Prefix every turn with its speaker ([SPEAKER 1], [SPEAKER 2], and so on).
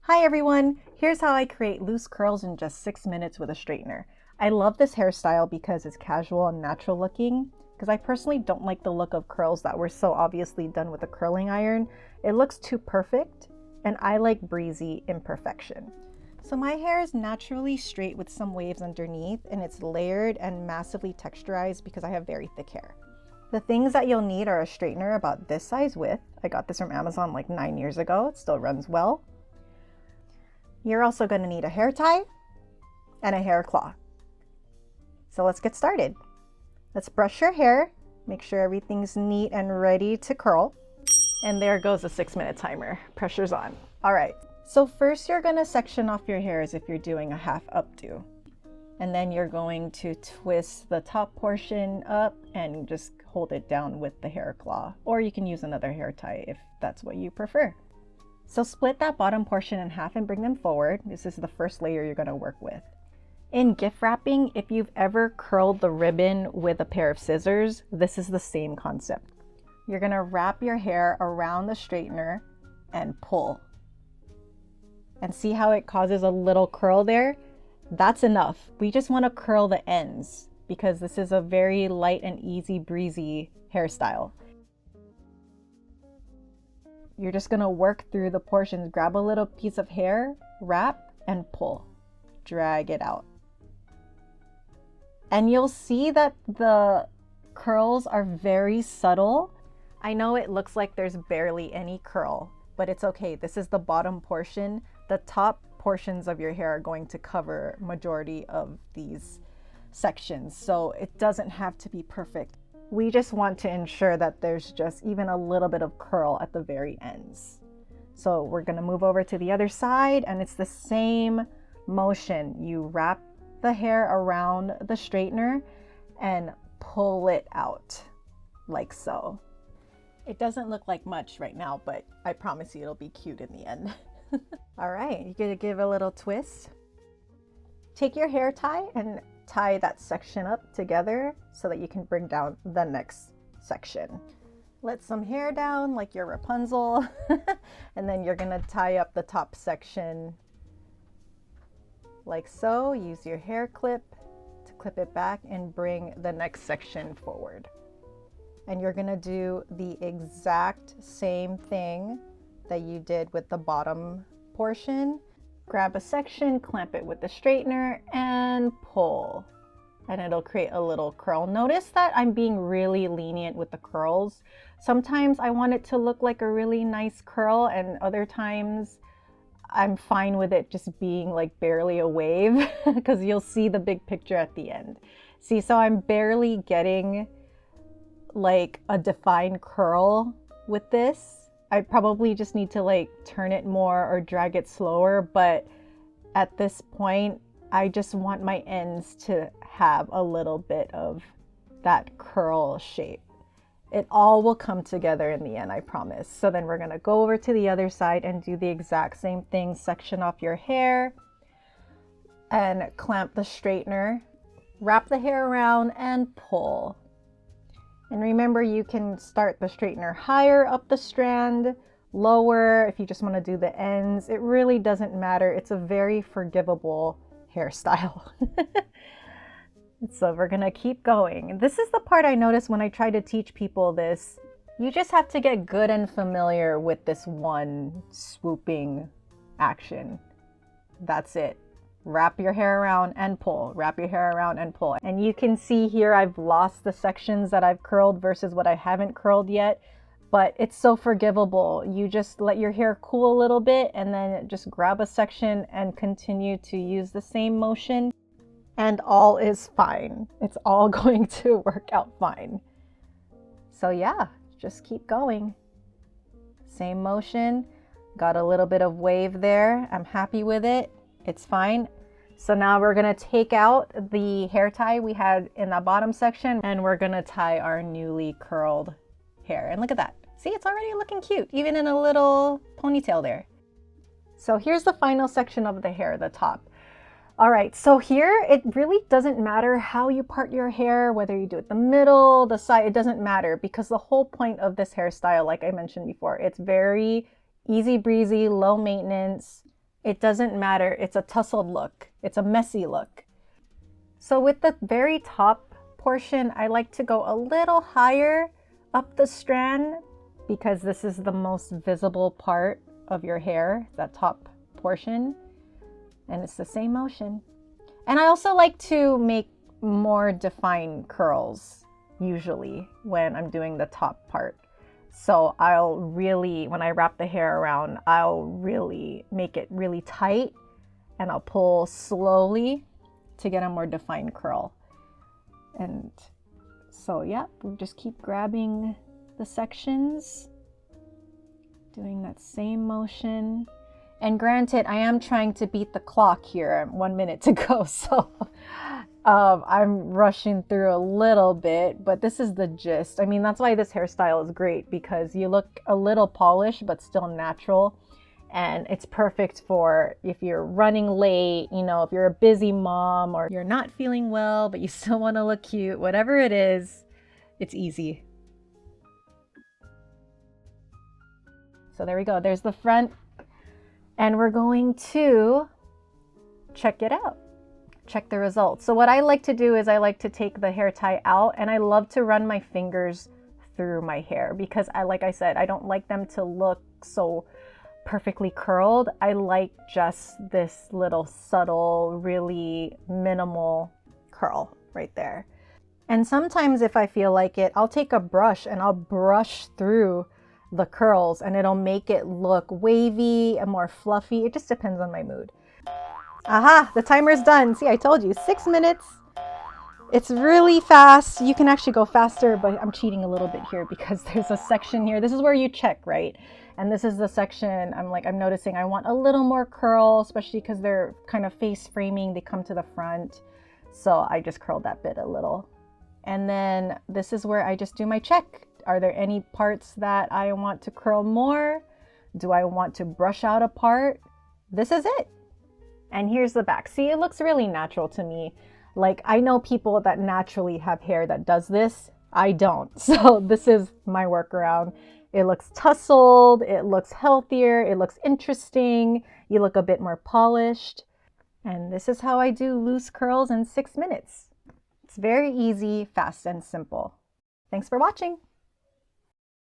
[SPEAKER 1] Hi everyone! Here's how I create loose curls in just 6 minutes with a straightener. I love this hairstyle because it's casual and natural looking, because I personally don't like the look of curls that were so obviously done with a curling iron. It looks too perfect, and I like breezy imperfection. So my hair is naturally straight with some waves underneath, and it's layered and massively texturized because I have very thick hair. The things that you'll need are a straightener about this size width. I got this from Amazon like 9 years ago. It still runs well. You're also going to need a hair tie and a hair claw. So let's get started. Let's brush your hair, make sure everything's neat and ready to curl. And there goes the 6-minute timer. Pressure's on. All right. So first you're going to section off your hair as if you're doing a half updo. And then you're going to twist the top portion up and just hold it down with the hair claw. Or you can use another hair tie if that's what you prefer. So split that bottom portion in half and bring them forward. This is the first layer you're going to work with. In gift wrapping, if you've ever curled the ribbon with a pair of scissors, this is the same concept. You're going to wrap your hair around the straightener and pull. And see how it causes a little curl there? That's enough. We just want to curl the ends because this is a very light and easy breezy hairstyle. You're just going to work through the portions. Grab a little piece of hair, wrap, and pull. Drag it out. And you'll see that the curls are very subtle. I know it looks like there's barely any curl, but it's okay. This is the bottom portion. The top portions of your hair are going to cover majority of these sections, so it doesn't have to be perfect. We just want to ensure that there's just even a little bit of curl at the very ends. So we're going to move over to the other side, and it's the same motion. You wrap the hair around the straightener and pull it out like so. It doesn't look like much right now, but I promise you it'll be cute in the end. All right, you're going to give a little twist. Take your hair tie and tie that section up together so that you can bring down the next section. Let some hair down like you're Rapunzel, and then you're gonna tie up the top section like so. Use your hair clip to clip it back and bring the next section forward. And you're gonna do the exact same thing that you did with the bottom portion. Grab a section, clamp it with the straightener, and pull. And it'll create a little curl. Notice that I'm being really lenient with the curls. Sometimes I want it to look like a really nice curl, and other times I'm fine with it just being like barely a wave because you'll see the big picture at the end. See, so I'm barely getting like a defined curl with this. I probably just need to like turn it more or drag it slower, but at this point, I just want my ends to have a little bit of that curl shape. It all will come together in the end, I promise. So then we're gonna go over to the other side and do the exact same thing. Section off your hair and clamp the straightener, wrap the hair around and pull. And remember, you can start the straightener higher up the strand, lower if you just want to do the ends. It really doesn't matter. It's a very forgivable hairstyle. So we're going to keep going. This is the part I notice when I try to teach people this. You just have to get good and familiar with this one swooping action. That's it. Wrap your hair around and pull, wrap your hair around and pull. And you can see here I've lost the sections that I've curled versus what I haven't curled yet, but it's so forgivable. You just let your hair cool a little bit and then just grab a section and continue to use the same motion, and all is fine. It's all going to work out fine. So yeah, just keep going. Same motion, got a little bit of wave there. I'm happy with it. It's fine. So now we're gonna take out the hair tie we had in that bottom section, and we're gonna tie our newly curled hair. And look at that. See, it's already looking cute, even in a little ponytail there. So here's the final section of the hair, the top. All right, so here it really doesn't matter how you part your hair, whether you do it the middle, the side, it doesn't matter, because the whole point of this hairstyle, like I mentioned before, it's very easy breezy, low maintenance, It doesn't matter. It's a tousled look. It's a messy look. So with the very top portion, I like to go a little higher up the strand because this is the most visible part of your hair, that top portion. And it's the same motion. And I also like to make more defined curls usually when I'm doing the top part. So I'll really, when I wrap the hair around, I'll really make it really tight and I'll pull slowly to get a more defined curl. And so yeah, we just keep grabbing the sections, doing that same motion. And granted, I am trying to beat the clock here, 1 minute to go, so I'm rushing through a little bit, but this is the gist. I mean, that's why this hairstyle is great, because you look a little polished but still natural, and it's perfect for if you're running late, you know, if you're a busy mom or you're not feeling well but you still want to look cute, whatever it is, it's easy. So there we go, there's the front. And we're going to check it out, check the results. So what I like to do is I like to take the hair tie out and I love to run my fingers through my hair because like I said, I don't like them to look so perfectly curled. I like just this little subtle, really minimal curl right there. And sometimes if I feel like it, I'll take a brush and I'll brush through the curls and it'll make it look wavy and more fluffy. It just depends on my mood. Aha, the timer's done. See, I told you, 6 minutes. It's really fast. You can actually go faster, but I'm cheating a little bit here because there's a section here. This is where you check, right? And this is the section I'm noticing I want a little more curl, especially because they're kind of face framing. They come to the front. So I just curled that bit a little. And then this is where I just do my check. Are there any parts that I want to curl more? Do I want to brush out a part? This is it. And here's the back. See, it looks really natural to me. Like, I know people that naturally have hair that does this. I don't. So this is my workaround. It looks tousled. It looks healthier. It looks interesting. You look a bit more polished. And this is how I do loose curls in 6 minutes. It's very easy, fast, and simple. Thanks for watching.